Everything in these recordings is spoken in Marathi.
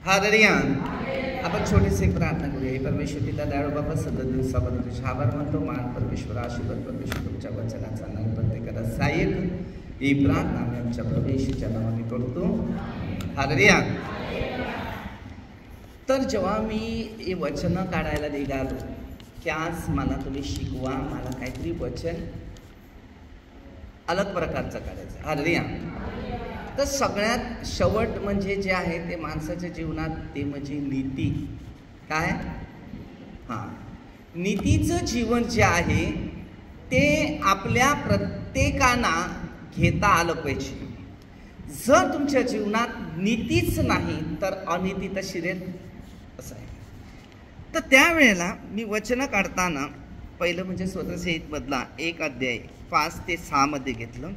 हालेलुया. आपण छोटीशी प्रार्थना करूया. परमेश्वर पिता दयाळू बाबा, सतत दिवसाबद्दल तुझे आभार मानतो. मान परमेश्वर, आशीर्वाद परमेश्वर, तुमच्या वचनाचा नाम प्रत्येकाला सहाय्यक ही प्रार्थना आम्ही आमच्या प्रभूच्या नावाने करतो. हालेलुया. तर जेव्हा मी हे वचन काढायला निघालो की आज मला तुम्ही शिकवा, मला काहीतरी वचन अलग प्रकारचं काढायचं. हालेलुया. तर सगळ्यात शेवट म्हणजे जे आहे ते माणसाच्या जीवनात ते म्हणजे नीती. काय? हां, नीतीचं जीवन जे आहे ते आपल्या प्रत्येकांना घेता आलं पाहिजे. जर तुमच्या जीवनात नीतीच नाही तर अनिती तर शिरेल असं आहे. तर त्यावेळेला मी वचन काढताना पहिलं म्हणजे स्वतःसहितमधला 1 अध्याय 5 ते 6 मध्ये घेतलं.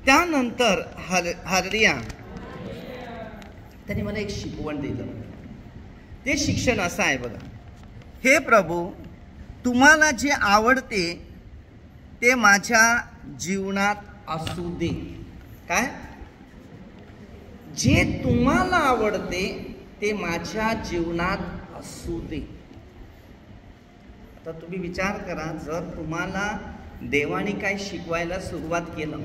त्यानंतर हालेलुया त्यांनी मला एक शिकवण दिलं. ते शिक्षण असं आहे बघा. हे प्रभू, तुम्हाला जे आवडते ते माझ्या जीवनात असू दे. काय? जे तुम्हाला आवडते ते माझ्या जीवनात असू दे. आता तुम्ही विचार करा, जर तुम्हाला देवाने काय शिकवायला सुरुवात केलं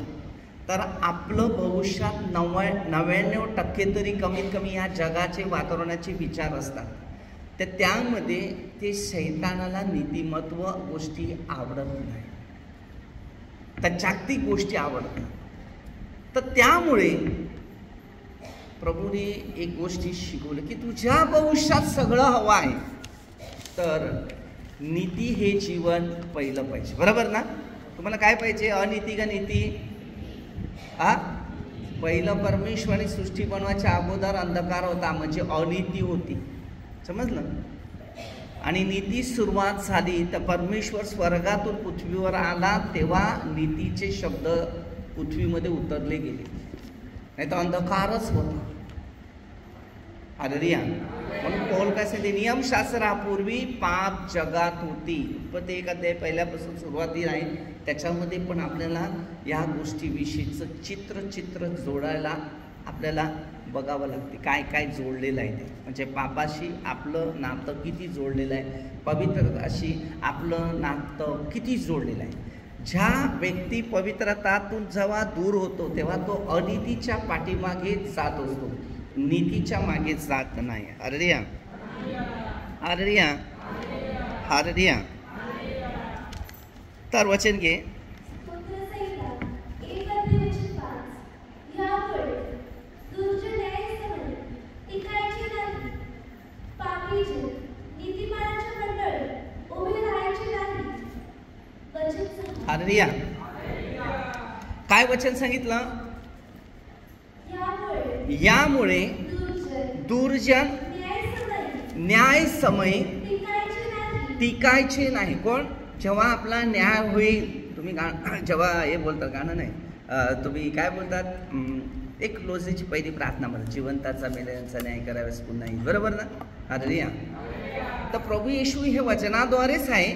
तर आपलं भविष्यात 99% तरी कमीत कमी या जगाचे वातावरणाचे विचार असतात. तर त्यामध्ये ते शैतानाला नीतिमत्व गोष्टी आवडत नाही, तर जागतिक गोष्टी आवडतात. तर त्यामुळे प्रभूने एक गोष्टी शिकवलं की तुझ्या भविष्यात सगळं हवं आहे तर नीती हे जीवन पहिलं पाहिजे. बरोबर ना? तुम्हाला काय पाहिजे? अनीती का नीती? पहिलं परमेश्वराने सृष्टी बनवायच्या अगोदर अंधकार होता म्हणजे अनीती होती. समजलं? आणि नीती सुरुवात झाली तर परमेश्वर स्वर्गातून पृथ्वीवर आला तेव्हा नीतीचे शब्द पृथ्वीमध्ये उतरले गेले, नाही तर अंधकारच होता. हालेलुया. म्हणून पौल काय सांगते, नियमशास्त्रापूर्वी पाप जगात होती. पण ते 1 अध्याय पहिल्यापासून सुरुवातीला आहे, त्याच्यामध्ये पण आपल्याला या गोष्टीविषयीचं चित्र जोडायला आपल्याला बघावं लागते. काय काय जोडलेलं आहे ते, म्हणजे पापाशी आपलं नातं किती जोडलेलं आहे, पवित्रताशी आपलं नातं किती जोडलेलं आहे. ज्या व्यक्ती पवित्रतातून जेव्हा दूर होतो तेव्हा तो अनितीच्या पाठीमागे जात असतो, नीतीच्या मागे जात नाही. हालेलुया. हालेलुया. हालेलुया. तर वचन घे. हालेलुया. काय वचन सांगितलं? यामुळे दुर्जन न्याय समय टिकायचे नाही. कोण? जेव्हा आपला न्याय होईल. तुम्ही जेव्हा हे बोलतात, गाणं नाही, तुम्ही काय बोलतात, एक लोजेची पहिली प्रार्थना म्हणा, जिवंताचा मेलेल्यांचा न्याय कराव्यास पुन्हा येईल. बरोबर ना? हालेलुया. तर प्रभू येशू हे वचनाद्वारेच आहे,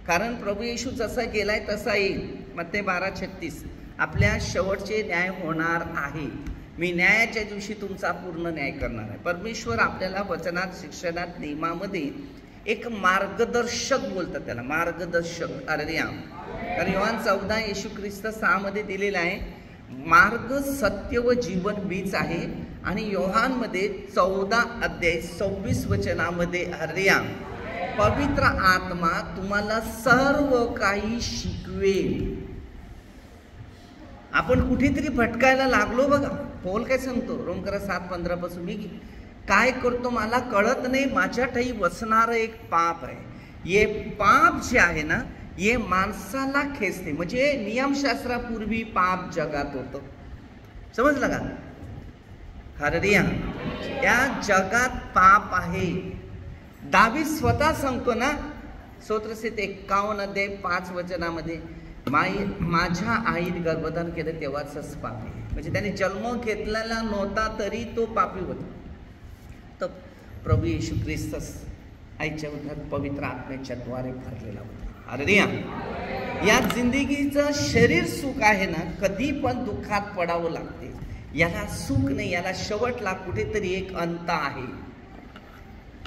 कारण प्रभू येशू जसा गेलाय तसा येईल. मत्ते 12:36 आपल्या शेवटचे न्याय होणार आहे. मी न्यायाच्या दिवशी तुमचा पूर्ण न्याय करणार आहे. परमेश्वर आपल्याला वचनात, शिक्षणात, नियमामध्ये एक मार्गदर्शक बोलतात, त्याला मार्गदर्शक. हालेलुया. कारण योहान 14 येशू ख्रिस्त 6 मध्ये दिलेला आहे, मार्ग, सत्य व जीवन मीच आहे. आणि योहानमध्ये 14 अध्याय 26 वचनामध्ये हालेलुया, पवित्र आत्मा तुम्हाला सर्व काही शिकवेल. आपण कुठेतरी भटकायला लागलो बघा. पौल काय सांगतो रोमकरा 7:15 पासून, मी काय करतो मला कळत नाही, माझ्या ठाई वसणारं एक पाप आहे. हे पाप जे आहे ना, हे माणसाला खेचते. म्हणजे नियमशास्त्रापूर्वी पाप जगात होतं. समजलं का? हालेलुया. या जगात पाप आहे. दावीद स्वतः सांगतो ना, स्तोत्रसहित 51 अध्याय 5 वचनामध्ये, माझ्या आईने गर्भधान केलं तेव्हाच पापी. म्हणजे त्याने जन्म घेतलेला नव्हता तरी तो पापी होता. तर प्रभू येशू ख्रिस्तस आईच्या उदरात पवित्र आत्म्याच्या द्वारे भरलेला होता. हालेलुया. या जिंदगीचं शरीर सुख आहे ना, कधी पण दुःखात पडावं लागते. याला सुख नाही, याला शेवटला कुठेतरी एक अंत आहे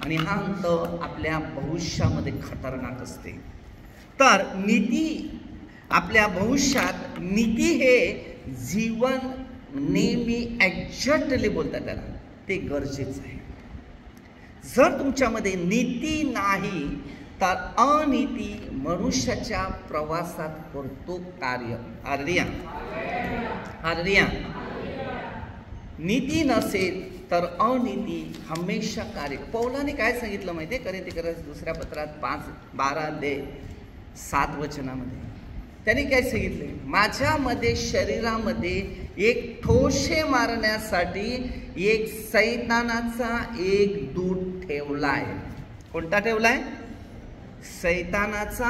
आणि हा अंत आपल्या भविष्यामध्ये खतरनाक असते. तर नीती आपल्या भविष्यात, नीती हे जीवन नेहमी एक्झॅक्टली बोलतात त्याला, ते गरजेचं आहे. जर तुमच्यामध्ये नीती नाही तर अनीती मनुष्याच्या प्रवासात करतो कार्य. Hallelujah, hallelujah. नीती नसेल तर अनीती हमेशा कार्य. पौलाने काय सांगितलं माहिती आहे, कोरिन्थीकर दुसऱ्या पत्रात 5:12-7 त्यांनी काय सांगितले, माझ्यामध्ये शरीरामध्ये एक ठोसे मारण्यासाठी एक सैतानाचा एक दूत ठेवला आहे. कोणता ठेवला आहे? सैतानाचा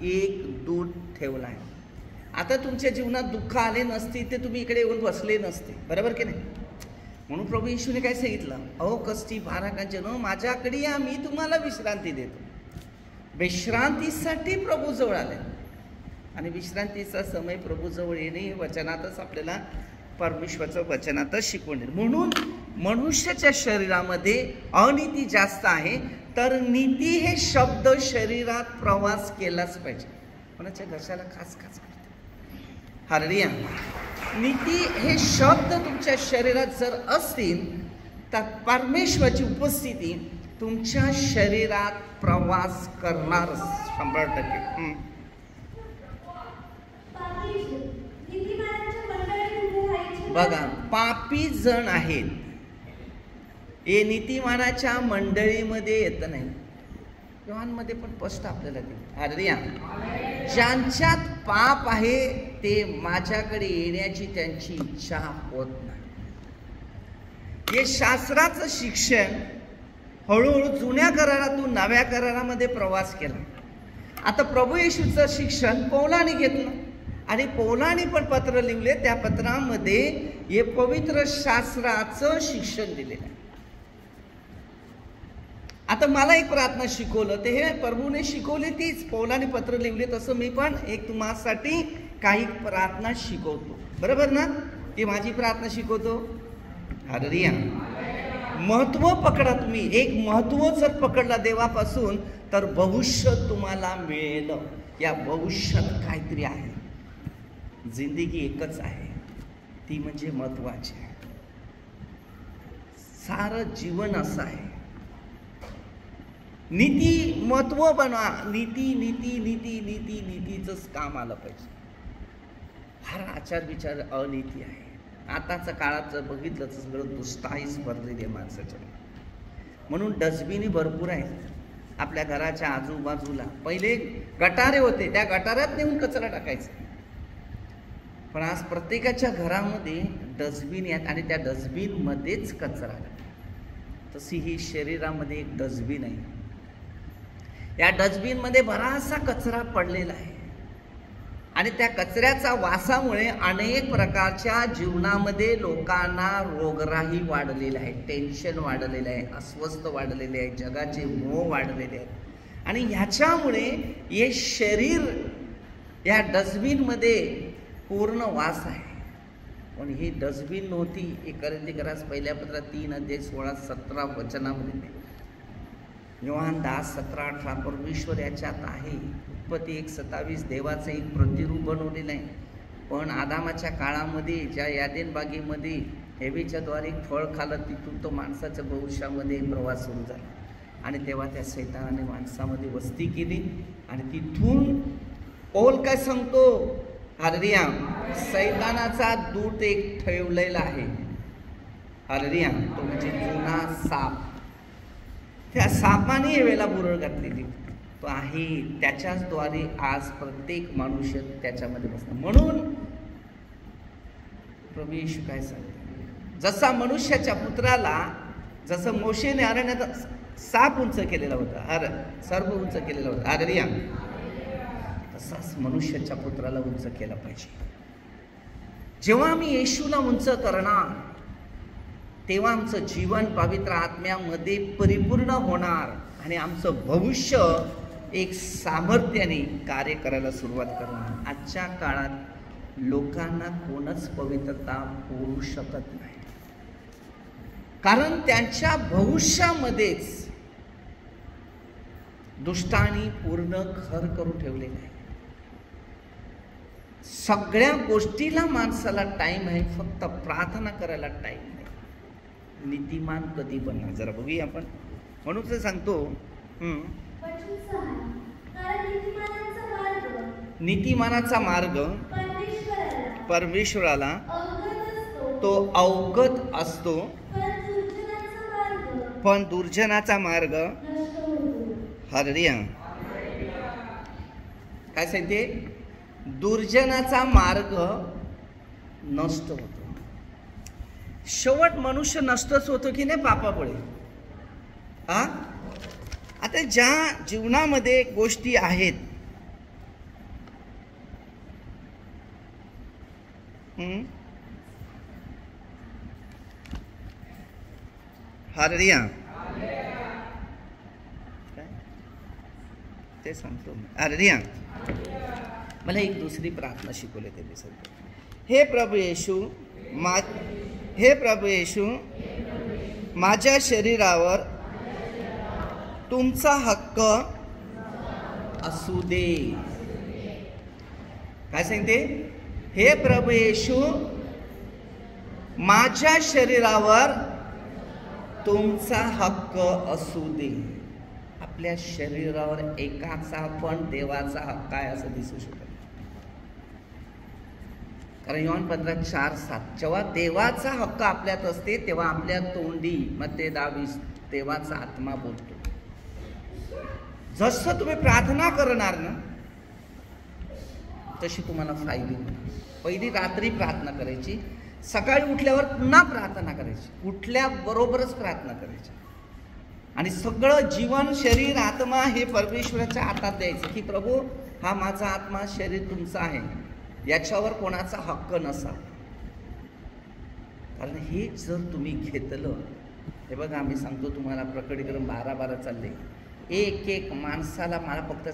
एक दूत ठेवला आहे. आता तुमच्या जीवनात दुःख आले नसते ते तुम्ही इकडे येऊन बसले नसते, बरोबर की नाही? म्हणून प्रभू येशूने काय सांगितलं, अहो कष्टी भाराकांचनो माझ्याकडे या, मी तुम्हाला विश्रांती देतो. विश्रांतीसाठी प्रभू जवळ आले आणि विश्रांतीचा समय प्रभू जवळ येणे हे वचनातच आपल्याला, परमेश्वराचं वचनातच शिकवून देईल. म्हणून मनुष्याच्या शरीरामध्ये अनीती जास्त आहे, तर नीती हे शब्द शरीरात प्रवास केलाच पाहिजे. कोणाच्या घशाला खास खास करते. हालेलुया. नीती हे शब्द तुमच्या शरीरात जर असतील तर परमेश्वराची उपस्थिती तुमच्या शरीरात प्रवास करणार 100%. बघा, पापी जण आहेत हे नीतिमानाच्या मंडळीमध्ये येत नाही. योहानमध्ये पण स्पष्ट आपल्याला दिलं. हालेलुया. ज्यांच्यात पाप आहे ते माझ्याकडे येण्याची त्यांची इच्छा होत नाही. हे शास्त्राचं शिक्षण हळूहळू जुन्या करारातून नव्या करारामध्ये प्रवास केला. आता प्रभू येशूचं शिक्षण पौलाने घेतलं आणि पौलाने पण पत्र लिहिले, त्या पत्रामध्ये हे पवित्र शास्त्राचं शिक्षण दिलेलं आहे. आता मला एक प्रार्थना शिकवलं, ते हे प्रभूने शिकवले, तीच पौलाने पत्र लिहिले, तसं मी पण एक तुम्हासाठी काही प्रार्थना शिकवतो, बरोबर ना? ती माझी प्रार्थना शिकवतो. हालेलुया. महत्व पकडा तुम्ही. एक महत्व जर पकडला देवापासून तर भविष्य तुम्हाला मिळेल. या भविष्यात काहीतरी आहे. जिंदगी एकच आहे, ती म्हणजे महत्वाची आहे. सारं जीवन असं आहे. नीती महत्व बनवा. नीती नीती नीती नीती नीतीचंच काम आलं पाहिजे. फार आचार विचार अनीती आहे. आताच्या काळात जर बघितलं तर सगळं दुष्टाईच भरलेली आहे माणसाच्या. म्हणून डस्टबिनी भरपूर आहेत आपल्या घराच्या आजूबाजूला. पहिले गटारे होते, त्या गटारात नेऊन कचरा टाकायचा, पण आज प्रत्येकाच्या घरामध्ये डस्टबिन आहेत आणि त्या डस्टबिनमध्येच कचरा. तशी ही शरीरामध्ये एक डस्टबिन आहे. या डस्टबिनमध्ये बराचसा कचरा पडलेला आहे आणि त्या कचऱ्याचा वासामुळे अनेक प्रकारच्या जीवनामध्ये लोकांना रोगराई वाढलेली आहे, टेन्शन वाढलेलं आहे, अस्वस्थ वाढलेले आहे, जगाचे मोह वाढलेले आहेत. आणि ह्याच्यामुळे हे शरीर या डस्टबिनमध्ये पूर्ण वास आहे. पण ही डस्टबिन नव्हती. कोरिन्थीकरास पहिल्या पत्रात 3:16-17 योहान 10:17-18 परमेश्वर याच्यात आहे. उत्पत्ती 1:27 देवाचं एक प्रतिरूप बनवलेलं आहे. पण आदामाच्या काळामध्ये ज्या यादेन बागेमध्ये हेवेच्या द्वारे फळ खालं, तिथून तो माणसाच्या भविष्यामध्ये प्रवास सुरू झाला आणि तेव्हा त्या शैतानाने माणसामध्ये वस्ती केली आणि तिथून पौल काय सांगतो, हालेलुया, सैतानाचा दूत एक ठेवलेला आहे. हालेलुया. तो म्हणजे जुना साप. त्या सापाने हेवेला बुरळ घातलेली तो आहे. त्याच्याचद्वारे आज प्रत्येक मनुष्य त्याच्यामध्ये बसतो. म्हणून प्रभू येशू काय सांगतो, जसा मनुष्याच्या पुत्राला, जसं मोशेने अरण्यात साप उंच केलेला होता, सर्प उंच केलेला होता, हालेलुया, तसाच मनुष्याच्या पुत्राला उंच केला पाहिजे. जेव्हा आम्ही येशूला उंच करणार तेव्हा आमचं जीवन पवित्र आत्म्यामध्ये परिपूर्ण होणार आणि आमचं भविष्य एक सामर्थ्याने कार्य करायला सुरुवात करणार. आजच्या काळात लोकांना कोणच पवित्रता होऊ शकत नाही, कारण त्यांच्या भविष्यामध्येच दुष्टांनी पूर्ण घर करून ठेवलेलं आहे. सगळ्या गोष्टीला माणसाला टाइम आहे, फक्त प्रार्थना करायला टाइम नाही. नीतिमान कधी बनणार जरा बघूया आपण. म्हणून तर सांगतो नीतिमानाचा मार्ग परमेश्वराला तो अवगत असतो, पण दुर्जनाचा मार्ग हालेलुया. काय सांगते? दुर्जनाचा मार्ग नष्ट होतो. शेवट मनुष्य नष्टच होतो की नाही पापामुळे. आता ज्या जीवनामध्ये गोष्टी आहेत, हालेलुया, ते सांगतो हालेलुया. मला एक दुसरी प्रार्थना शिकवली ते मी सांगतो. हे प्रभू येशू, माझ्या शरीरावर तुमचा हक्क असू दे. काय सांगते? हे प्रभू येशू, माझ्या शरीरावर तुमचा हक्क असू दे. आपल्या शरीरावर एकाचा पण देवाचा हक्क आहे असं दिसू शकत. कारण योहान 15:4-7 जेव्हा देवाचा हक्क आपल्यात असते तेव्हा आपल्या तोंडी मत्ते 22 देवाचा आत्मा बोलतो. जसं तुम्ही प्रार्थना करणार ना तशी तुम्हाला फायदे होणार. पहिली रात्री प्रार्थना करायची, सकाळी उठल्यावर पुन्हा प्रार्थना करायची, उठल्याबरोबरच प्रार्थना करायची, आणि सगळं जीवन शरीर आत्मा हे परमेश्वराच्या हातात द्यायचं की प्रभू हा माझा आत्मा शरीर तुमचा आहे, याच्यावर कोणाचा हक्क नसा. कारण हे जर तुम्ही घेतलं, हे बघा आम्ही सांगतो तुम्हाला प्रकटीकरण 12:12 चालले. एक माणसाला मला फक्त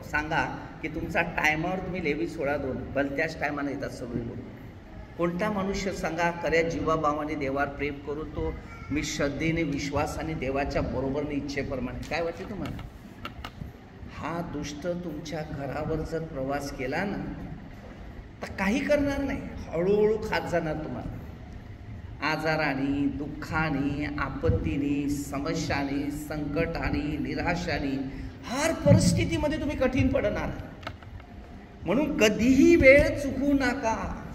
सांगा की तुमचा टायमावर तुम्ही लेवी 16:2 भलत्याच टायमाला येतात सगळे लोक. कोणता मनुष्य सांगा खऱ्या जीवाभावाने देवावर प्रेम करू तो मी श्रद्धेने विश्वासाने देवाच्या बरोबरने इच्छेप्रमाणे. काय वाटते तुम्हाला? हा दुष्ट तुमच्या घरावर जर प्रवास केला ना तर काही करणार नाही, हळूहळू खात जाणार तुम्हाला. आजाराने, दुःखाने, आपत्तीने, समस्याने, संकटाने, निराशाने, हर परिस्थितीमध्ये तुम्ही कठीण पडणार. म्हणून कधीही वेळ चुकू नका.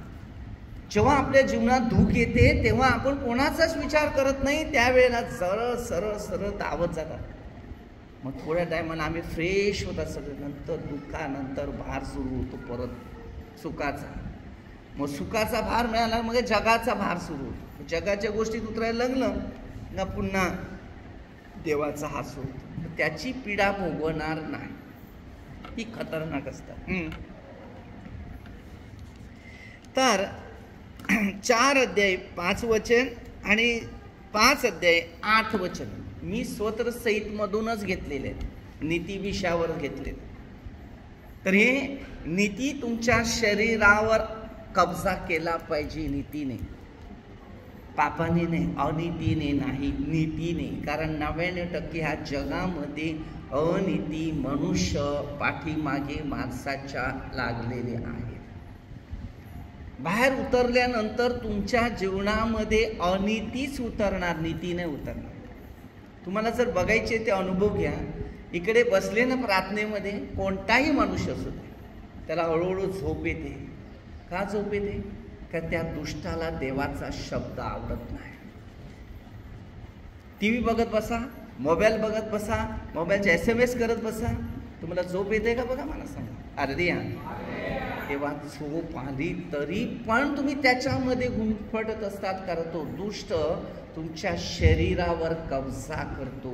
जेव्हा आपल्या जीवनात दुःख येते तेव्हा आपण कोणाचाच विचार करत नाही, त्यावेळेला सरळ सरळ सरळ धावत जातात. मग थोड्या टायमाला आम्ही फ्रेश होतात सगळे. नंतर दुःखानंतर भार सुरू होतो परत सुखाचा. मग सुखाचा भार मिळाला मग जगाचा भार सुरू होतो. जगाच्या गोष्टीत उतरायला लागलं ना पुन्हा देवाचा हात सुरू. त्याची पीडा भोगवणार नाही. ही खतरनाक असतात. तर 4 अध्याय 5 वचन आणि 5 अध्याय 8 वचन मी स्तोत्र सहित मधूनच घेतलेले आहेत, नीती विषयावर घेतलेले. तर हे नीती तुमच्या शरीरावर कब्जा केला पाहिजे, नीतीने, पापाने नाही, अनितीने नाही, नीतीने. कारण 99% ह्या जगामध्ये अनिती मनुष्य पाठीमागे माणसाच्या लागलेले आहे. बाहेर उतरल्यानंतर तुमच्या जीवनामध्ये अनितीच उतरणार, नीतीने उतरणार. तुम्हाला जर बघायचे ते अनुभव घ्या. इकडे बसले ना प्रार्थनेमध्ये कोणताही मनुष्य असू दे, त्याला हळूहळू झोप येते. का झोप येते? का त्या दुष्टाला देवाचा शब्द आवडत नाही. टीव्ही बघत बसा, मोबाईल बघत बसा, मोबाईलचे SMS करत बसा, तुम्हाला झोप येते का? बघा मला सांगा. अरे तेव्हा झोप आली तरी पण तुम्ही त्याच्यामध्ये गुंफटत असतात. कारण तो दुष्ट तुमच्या शरीरावर कब्जा करतो.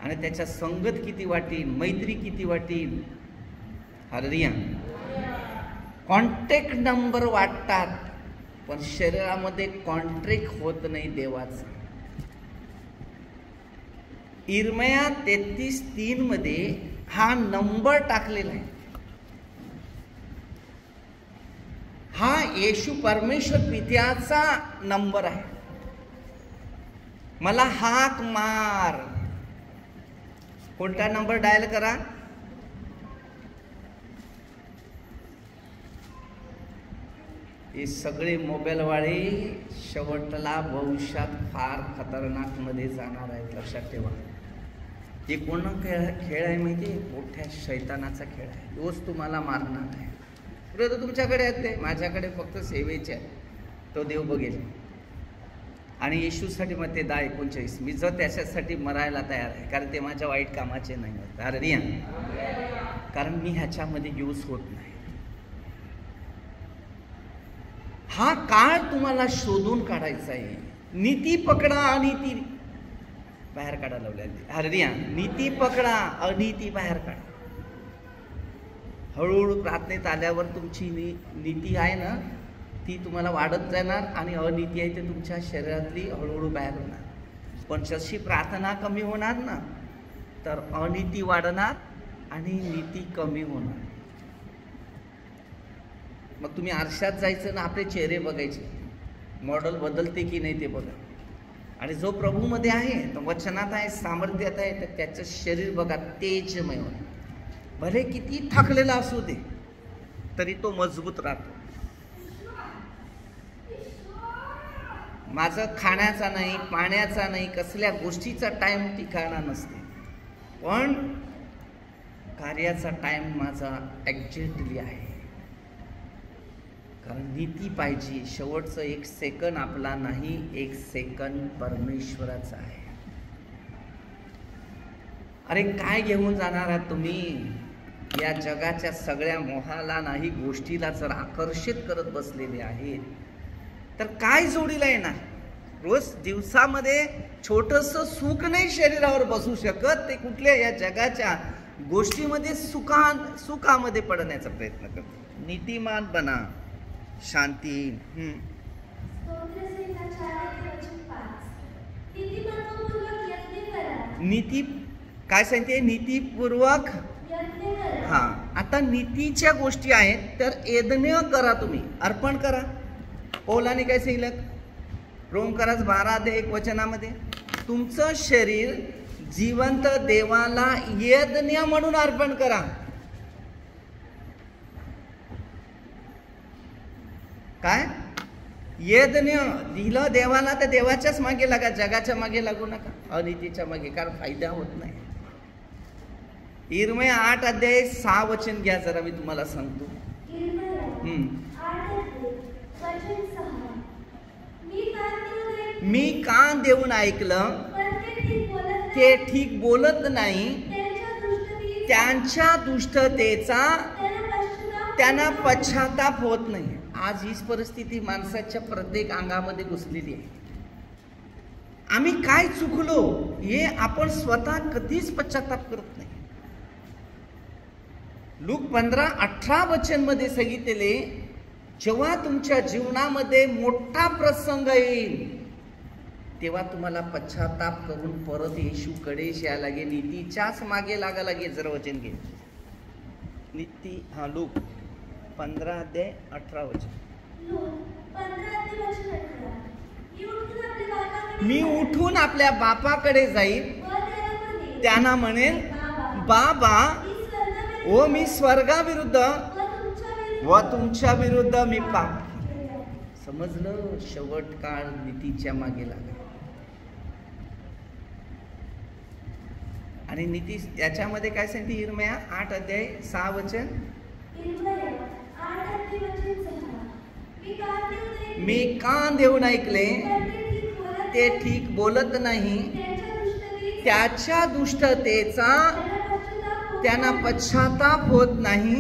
आणि त्याच्या संगत किती वाटेल, मैत्री किती वाटेल. हालेलुया. कॉन्टॅक्ट नंबर वाटतात पण शरीरामध्ये कॉन्ट्रॅक्ट होत नाही देवाचा. इर्मया 33:3 मध्ये हा नंबर टाकलेला आहे. येशू परमेश्वर पित्याचा नंबर आहे. मला हाक मार. कोणता नंबर डायल करा? हे सगळे मोबाईलवाले शेवटला भविष्यात फार खतरनाक मध्ये जाणार आहेत, लक्षात ठेवा. हे कोण खेळ आहे माहिती आहे? मोठ्या शैतानाचा खेळ आहे. तोच तुम्हाला मारणार आहे. पुढे तर तुमच्याकडे आहेत ते, माझ्याकडे फक्त सेवेचे आहे. तो देव बघेल. आणि येशूसाठी मग ते 10:39 मी जर त्याच्यासाठी मरायला तयार आहे, कारण ते माझ्या वाईट कामाचे नाही आहेत. हालेलुया. कारण मी ह्याच्यामध्ये यूज होत नाही. हा काळ तुम्हाला शोधून काढायचा आहे. नीती पकडा, अनीती बाहेर काढा लावलेली. हालेलुया. नीती पकडा, अनीती बाहेर काढा. हळूहळू प्रार्थनेत आल्यावर तुमची नीती आहे ना, ती तुम्हाला वाढत जाणार आणि अनीती आहे ते तुमच्या शरीरातली हळूहळू बाहेर होणार. पण जशी प्रार्थना कमी होणार ना, तर अनीती वाढणार आणि नीती कमी होणार. मग तुम्ही आरशात जायचं ना, आपले चेहरे बघायचे, मॉडेल बदलते की नाही ते बघा. आणि जो प्रभूमध्ये आहे, तो वचनात आहे, सामर्थ्यात आहे, तर त्याचं शरीर बघा तेजमय होतं. भले किती थकलेला असू दे तरी तो मजबूत राहतो. माझं खाण्याचा नाही, पाण्याचा नाही, कसल्या गोष्टीचा टाइम ठिकाणा नसते, पण कार्याचा टाइम माझा एक्झॅक्टली आहे. कारण नीती पाहिजे. शेवटचं 1 सेकंद आपला नाही, 1 सेकंद परमेश्वराचा आहे. अरे काय घेऊन जाणार आहात तुम्ही? या जगाच्या सगळ्या मोहाला नाही, गोष्टीला जर आकर्षित करत बसलेले आहेत, तर काय जोडीला येणार? रोज दिवसामध्ये छोटंसं सुख नाही शरीरावर बसू शकत. ते कुठल्या या जगाच्या गोष्टीमध्ये सुखामध्ये पडण्याचा प्रयत्न करतो. नीतिमान बना, शांती. नीती काय सांगते? नीतीपूर्वक. हा, आता नीतीच्या गोष्टी आहेत तर यज्ञ करा, तुम्ही अर्पण करा. पौलाने काय सांगितलं? रोमकरास 12:1 वचनामध्ये, तुमचं शरीर जिवंत देवाला यज्ञ म्हणून अर्पण करा. काय यज्ञ दिलं देवाला, तर देवाच्याच मागे लागा, जगाच्या मागे लागू नका, अनितीच्या मागे, कारण फायदा होत नाही. इर्मिया 8:6 घ्या जरा, मी तुम्हाला सांगतो. मी कान देऊन ऐकलं, ते ठीक बोलत नाही, त्यांच्या दुष्टतेचा त्यांना पश्चाताप होत नाही. आज हीच परिस्थिती माणसाच्या प्रत्येक अंगामध्ये घुसलेली आहे. आम्ही काय चुकलो हे आपण स्वतः कधीच पश्चाताप करत नाही. लूक 15:18 मध्ये सांगितलेले, जेव्हा तुमच्या जीवनामध्ये मोठा प्रसंग येईल तेव्हा तुम्हाला पश्चाताप करून परत येशूकडे यायला लागेल, नीतीच्याच मागे लागा लागेल. जर वचन घे नीती. हा, लूक 15:18. मी उठून आपल्या बापाकडे जाईल, त्यांना म्हणेल, बाबा, ओ मी स्वर्गाविरुद्ध व तुमच्या विरुद्ध मी पाप. समजलं? शेवट काळ नीतीच्या मागे लागला. आणि नीती याच्यामध्ये काय सांगते? इर्मिया 8:6. मी कान देऊन ऐकले, ते ठीक बोलत नाही, त्याच्या दुष्टतेचा त्यांना पश्चाताप होत नाही.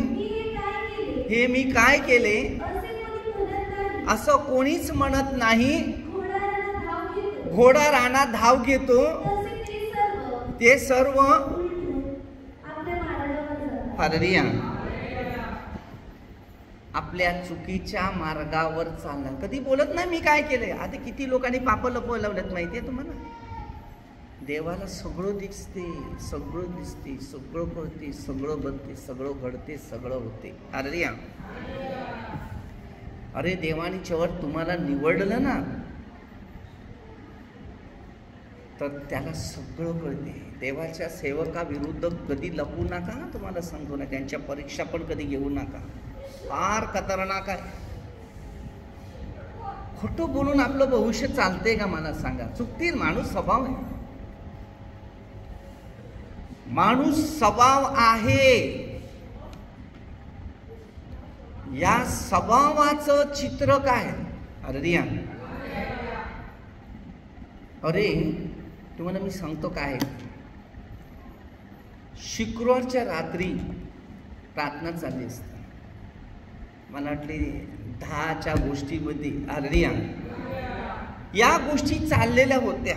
हे मी काय केले असं कोणीच म्हणत नाही. घोडा रानात धाव घेतो, ते सर्व. हालेलुया. आपल्या चुकीच्या मार्गावर चालणार. कधी बोलत नाही मी काय केलंय. आता किती लोकांनी पाप लपवलेत माहितीये तुम्हाला? देवाला सगळं दिसते, सगळं दिसते, सगळं कळते, सगळं बनते, सगळं घडते, सगळं होते. हालेलुया. अरे देवाने जेव्हा तुम्हाला निवडलं ना, तर त्याला सगळं कळते. देवाच्या सेवकाविरुद्ध कधी लपू नका, तुम्हाला सांगतो ना. त्यांच्या परीक्षा पण कधी घेऊ नका, फार खतरनाक आहे. खोटं बोलून आपलं भविष्य चालते का मला सांगा? चुकतील. माणूस स्वभाव आहे, माणूस स्वभाव आहे. या स्वभावाचं चित्र काय? अरे तुम्हाला मी सांगतो काय, शुक्रवारच्या रात्री प्रार्थना चालली असते. मला वाटली 10च्या गोष्टीमध्ये या गोष्टी चाललेल्या होत्या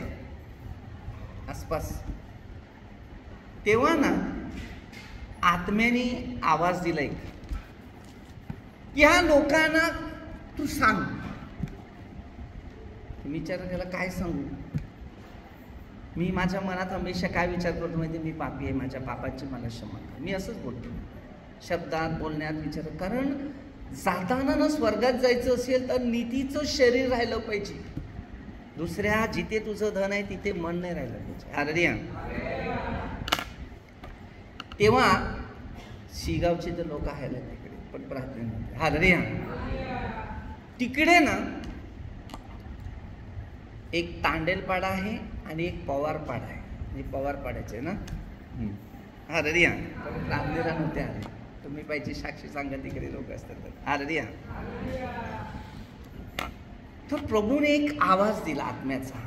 आसपास. तेव्हा ना आत्म्याने आवाज दिला की ह्या लोकांना तू सांग. मी विचार केला काय सांगू. मी माझ्या मनात हमेशा काय विचार करतो माहिती, मी पापी आहे, माझ्या पापाची मला क्षमा कर. मी असंच बोलतो शब्दात, बोलण्यात, विचार. कारण जाताना ना स्वर्गात जायचं असेल तर नीतीचं शरीर राहिलं पाहिजे. दुसऱ्या जिथे तुझं धन आहे तिथे मन नाही राहिलं पाहिजे. हालेलुया. तेव्हा शिगावचे तर लोक आहेत तिकडे पण प्रार्थनेमध्ये. हालेलुया. तिकडे ना एक तांडेलपाडा आहे आणि एक पवारपाडा आहे. म्हणजे पवारपाड्याचे ना. हालेलुया. पण प्रार्थनेला नव्हते आले. तुम्ही पाहिजे साक्षी सांगा, तिकडे लोक असतात. हालेलुया. तर प्रभूने एक आवाज दिला आत्म्याचा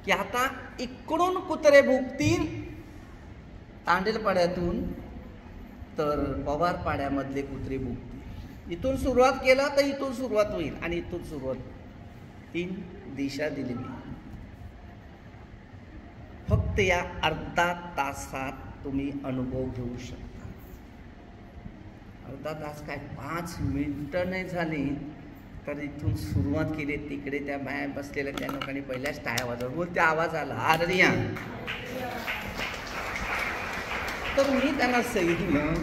की आता इकडून कुत्रे भुकतील तांडेलपाड्यातून, तर पवारपाड्यामधले कुत्रे भुकतील. इथून सुरुवात केला तर इथून सुरुवात होईल आणि इथून सुरुवात. 3 दिशा दिली मी. फक्त या अर्धा तासात तुम्ही अनुभव घेऊ शकता. अर्धा तास काय, 5 मिनिटं नाही झाली तर इथून सुरुवात केली. तिकडे त्या बाया बसलेल्या त्या लोकांनी पहिल्याच टाळ्या वाजवल्या. बोल त्या आवाज आला. हालेलुया. तर मी त्यांना सांगितलं,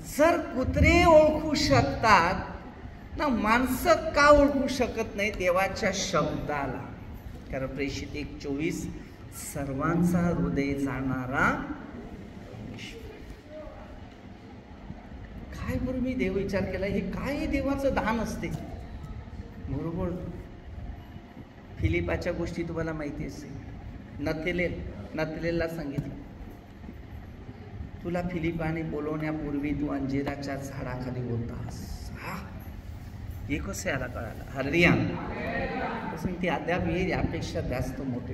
जर कुत्रे ओळखू शकतात ना, माणसं का ओळखू शकत नाही देवाच्या शब्दाला? कारण प्रेषित 1:24 सर्वांचा हृदय जाणारा. काय बरं मी देव विचार केला, हे काय देवाचं दान असते. बरोबर फिलिपाच्या गोष्टी तुम्हाला माहिती असेल. नथलेलला सांगितलं, तुला फिलिपाने बोलवण्यापूर्वी तू अंजिराच्या झाडाखाली होतास. हे कसं याला कळालं? हालेलुया. तसं ते अद्याप येईल, यापेक्षा जास्त मोठे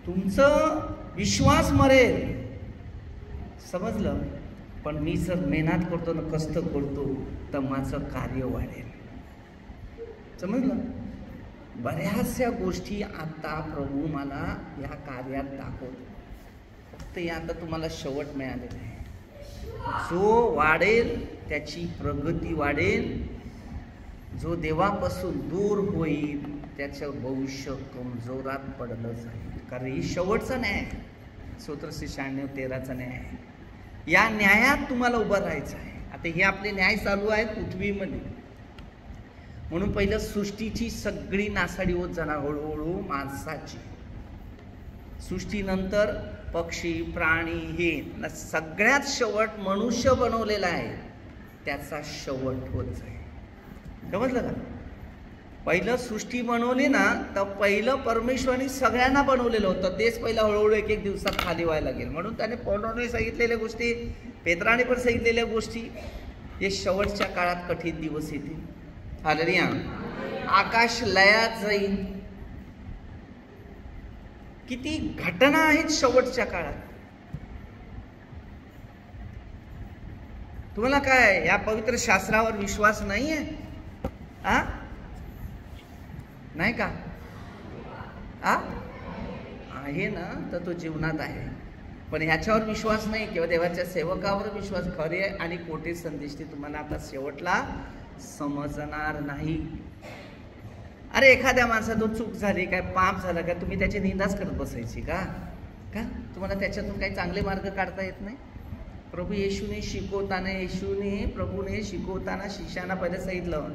तुमचं विश्वास मरेल, समजलं. पण मी जर मेहनत करतो ना, कष्ट करतो, तर माझं कार्य वाढेल. समजलं. बऱ्याचशा गोष्टी आता प्रभू मला या कार्यात दाखवतो. फक्त आता तुम्हाला शेवट मिळालेला आहे. जो वाढेल त्याची प्रगती वाढेल, जो देवापासून दूर होईल त्याचं भविष्य कमजोरात पडलं जाईल. कारण ही शेवटचा न्याय आहे. स्तोत्र 96:13 न्याय आहे. या न्यायात तुम्हाला उभं राहायचं आहे. आता हे आपले न्याय चालू आहेत पृथ्वीमध्ये. म्हणून पहिलं सृष्टीची सगळी नासाडी होत जाणार हळूहळू माणसाची. सृष्टीनंतर पक्षी, प्राणी, हे सगळ्यात शेवट मनुष्य बनवलेला आहे, त्याचा शेवट होत जाईल. समजलं का? पहिलं सृष्टी बनवली ना, तर पहिलं परमेश्वराने सगळ्यांना बनवलेलं होतं. तेच पहिलं हळूहळू एक दिवसात खाली व्हायला लागेल. म्हणून त्याने पौराणिक सांगितलेल्या गोष्टी, पेत्राने पण सांगितलेल्या गोष्टी, हे शेवटच्या काळात कठीण दिवस येतील. हालेलुया. आकाश लयात जाईल. किती घटना आहेत शेवटच्या काळात. तुम्हाला काय या पवित्र शास्त्रावर विश्वास नाही आहे? नाही का? आहे ना, तर तो जीवनात आहे. पण ह्याच्यावर विश्वास नाही किंवा देवाच्या सेवकावर विश्वास. खरे आणि खोटे संदेश ते तुम्हाला आता शेवटला समजणार नाही. अरे एखाद्या माणसातून चूक झाली, काय पाप झाला का, तुम्ही त्याची निंदाच करत बसायची का? तुम्हाला त्याच्यातून काही चांगले मार्ग काढता येत नाही? प्रभूने शिकवताना शिष्यांना पहिले सांगितलं,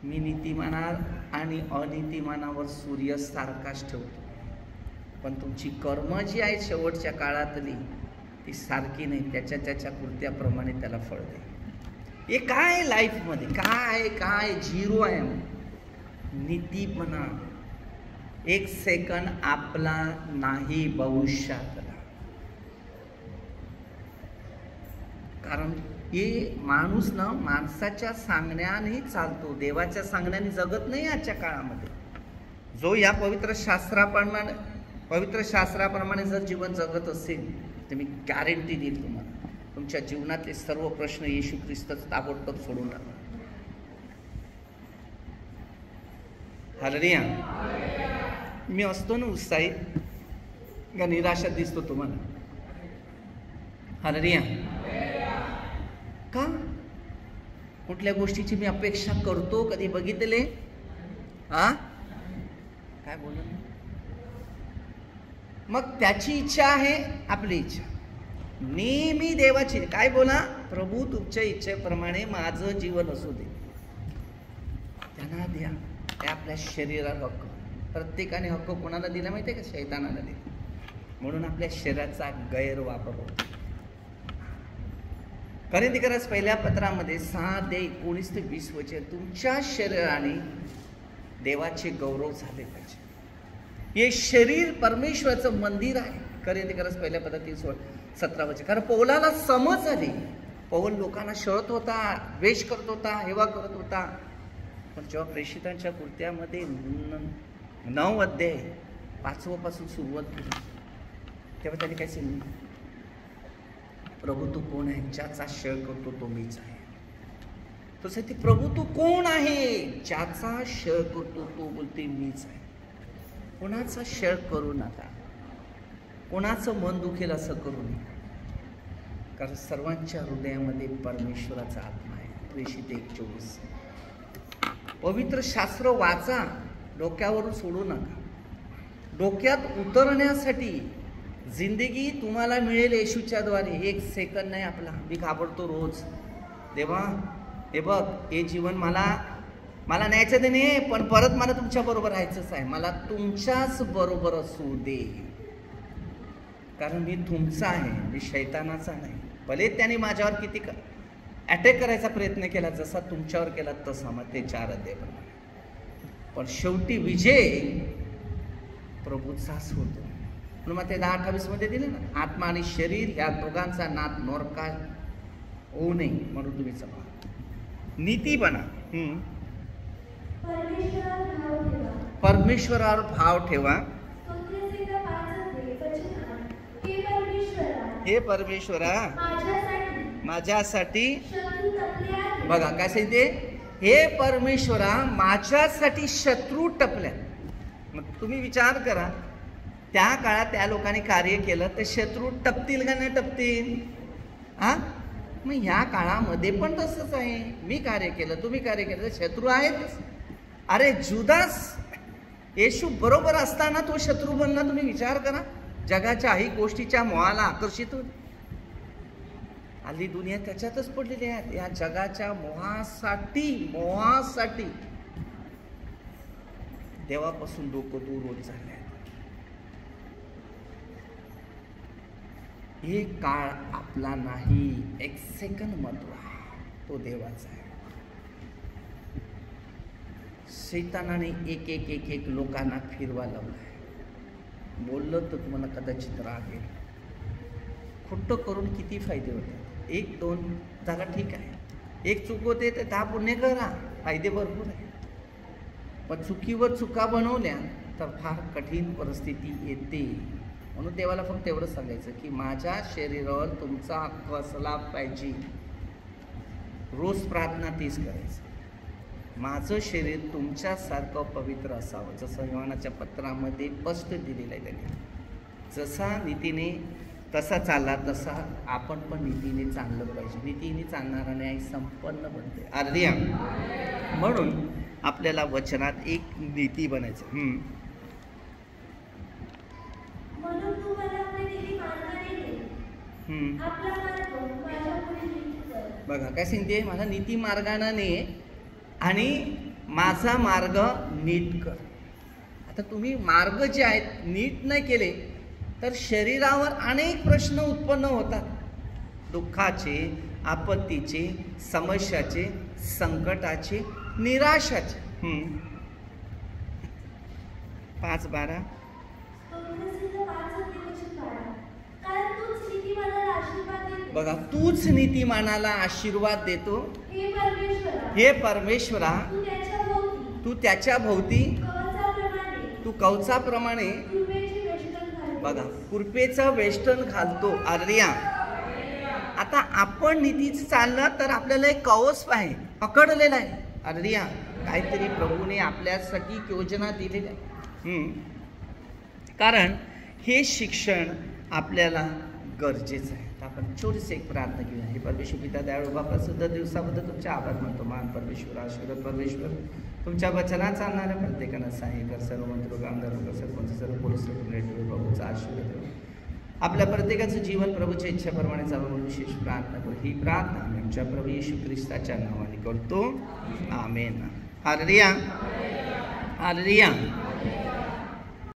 मी नीतिमाना आणि अनीतिमानावर सूर्य सारखाच ठेवतो, पण तुमची कर्म जी आहेत शेवटच्या काळातली ती सारखी नाही, त्याच्या कृत्याप्रमाणे त्याला फळ दे. हे काय लाईफमध्ये काय झिरो आहे. नीतीपणा एक सेकंड आपला नाही भविष्यातला. कारण हे माणूस ना माणसाच्या सांगण्याने चालतो, देवाच्या सांगण्याने जगत नाही. आजच्या काळामध्ये जो या पवित्र शास्त्राप्रमाणे जर जीवन जगत असेल तर मी गॅरंटी देईल तुम्हाला, तुमच्या जीवनातले सर्व प्रश्न येशू ख्रिस्तच ताबडतोब सोडून टाकणार. हालेलुया. मी असतो ना उत्साहित का निराशा दिसतो तुम्हाला? हालेलुया. का? कुठल्या गोष्टीची मी अपेक्षा करतो? कधी बघितले? काय बोल? मग त्याची इच्छा आहे, आपली इच्छा नेहमी देवाची. काय बोला? प्रभू तुमच्या इच्छेप्रमाणे माझं जीवन असू दे. त्यांना द्या. ते आपल्या शरीराला हक्क. प्रत्येकाने हक्क कोणाला दिला माहिती आहे का? शैतानाला दिला. म्हणून आपल्या शरीराचा गैरवापर होतो. कोरिन्थीकरास पहिल्या पत्रामध्ये 6:19-20 वचन, तुमच्या शरीराने देवाचे गौरव झाले पाहिजे. हे शरीर परमेश्वराचं मंदिर आहे. कोरिन्थीकरास पहिल्या पत्रात 3:17 वचन. कारण पौलाला समज आली. पौल लोकांना शळत होता, द्वेष करत होता, हेवा करत होता. पण जेव्हा प्रेषितांच्या कृत्यामध्ये 9 अध्याय 5 पासून सुरुवात केली तेव्हा त्यांनी काय सांगितलं? प्रभू तू कोण आहे? ज्याचा शय करतो तो मीच आहे. तो सांगते प्रभू तू कोण आहे? ज्याचा शय करतो तो बोलते मीच आहे. कोणाचा शय करू नका, कोणाचं मन दुखेल असं करू नका. कारण सर्वांच्या हृदयामध्ये परमेश्वराचा आत्मा आहे. प्रेषित 1:24. पवित्र शास्त्र वाचा, डोक्यावरून सोडू नका. डोक्यात उतरण्यासाठी जिंदगी तुम्हाला मिळेल येशूच्या द्वारे. 1 सेकंद नाही आपला. मी घाबरतो रोज, देवा हे बघ हे जीवन मला न्यायचं ते नाही, पण परत मला तुमच्या बरोबर राहायचंच आहे. मला तुमच्याच बरोबर असू दे. कारण मी तुमचा आहे, मी शैतानाचा नाही. भले त्याने माझ्यावर किती अटॅक करायचा प्रयत्न केला, जसा तुमच्यावर केला तसा. मग ते 4 अध्याय. पण शेवटी विजय प्रभूचाच होतो. म्हणून मग ते 10:28 मध्ये दिले ना, आत्मा आणि शरीर या दोघांचा नाद नरका होऊ नये म्हणून तुम्ही चला. नीतीपणा. परमेश्वरावर भाव ठेवा. हे परमेश्वरा माझ्यासाठी, बघा काय सांगते, हे परमेश्वरा माझ्यासाठी शत्रू टपल्या. मग तुम्ही विचार करा, त्या काळात त्या लोकांनी कार्य केलं तर शत्रू टपतील का नाही टपतील? मग ह्या काळामध्ये पण तसंच आहे. मी कार्य केलं, तुम्ही कार्य केलं तर शत्रू आहेतच. अरे जुदास येशू बरोबर असताना तो शत्रू बनला. तुम्ही विचार करा. जगाच्या काही गोष्टीच्या मोहाला आकर्षित होत. हल्ली दुनिया त्याच्यातच पडलेली आहे. या जगाच्या मोहासाठी देवापासून डोकं दूर होत चालले आहे. हे काळ आपला नाही. 1 सेकंद महत्व तो देवाचा आहे. शैतानाने एक लोकांना फिरवा लावलाय. बोललं तर तुम्हाला कदाचित राग येईल. खोटं करून किती फायदे होतात? 1-2 जागा ठीक आहे. 1 चूक होते तर 10 पुण्य करा, फायदे भरपूर आहे. पण चुकीवर चुका बनवल्या तर फार कठीण परिस्थिती येते. म्हणून देवाला फक्त एवढंच सांगायचं की माझ्या शरीरावर तुमचा हक्क असला पाहिजे. रोज प्रार्थना तीच करायचं, माझं शरीर तुमच्यासारखं पवित्र असावं. जसं योहानाच्या पत्रामध्ये स्पष्ट दिलेलं आहे त्यांनी. जसा नीतीने तसा चालला तसा आपण पण नीतीने चाललं पाहिजे. नीतीने चालणारा न्याय संपन्न बनते. अर्ध्या म्हणून आपल्याला वचनात एक नीती बनायचं. बघा काय सांगते, माझा नीती मार्गाने ने आणि माझा मार्ग नीट कर. आता तुम्ही मार्ग जे आहेत नीट नाही केले तर शरीरावर अनेक प्रश्न उत्पन्न होतात, दुःखाचे, आपत्तीचे, समस्याचे, संकटाचे, निराशाचे. 5:12 बघा, तूच नीतिमानाला आशीर्वाद देतो. हे परमेश्वरा, तू त्याच्या भोवती तू कवचाप्रमाणे बघा कृपेचं वेष्टन घालतो. आर्या, आता आपण नीतीच चाललं तर आपल्याला एक कवच आहे, पकडलेला आहे. आर्या, काहीतरी प्रभूने आपल्यासाठी योजना दिलेली आहे. कारण हे शिक्षण आपल्याला गरजेचं आहे. आपण छोटीशी एक प्रार्थना केली. हे परमेश्वर पिता दयाळू बापा, सुद्धा दिवसाबद्दल तुमचे आभार मानतो. महान परमेश्वर, आशीर्वाद परमेश्वर, तुमच्या वचनात चालणाऱ्या प्रत्येकांना सहाय्य कर. सर्व मंत्र, आमदार लोक, सरपंच, सर्व पोलीस प्रभूचा आशीर्वाद देऊ. आपल्या प्रत्येकाचं जीवन प्रभूच्या इच्छेप्रमाणे जावं म्हणून विशेष प्रार्थना करू. ही प्रार्थना आम्ही आमच्या प्रभू येशू ख्रिस्ताच्या नावाने करतो. आमेन. Hallelujah, hallelujah.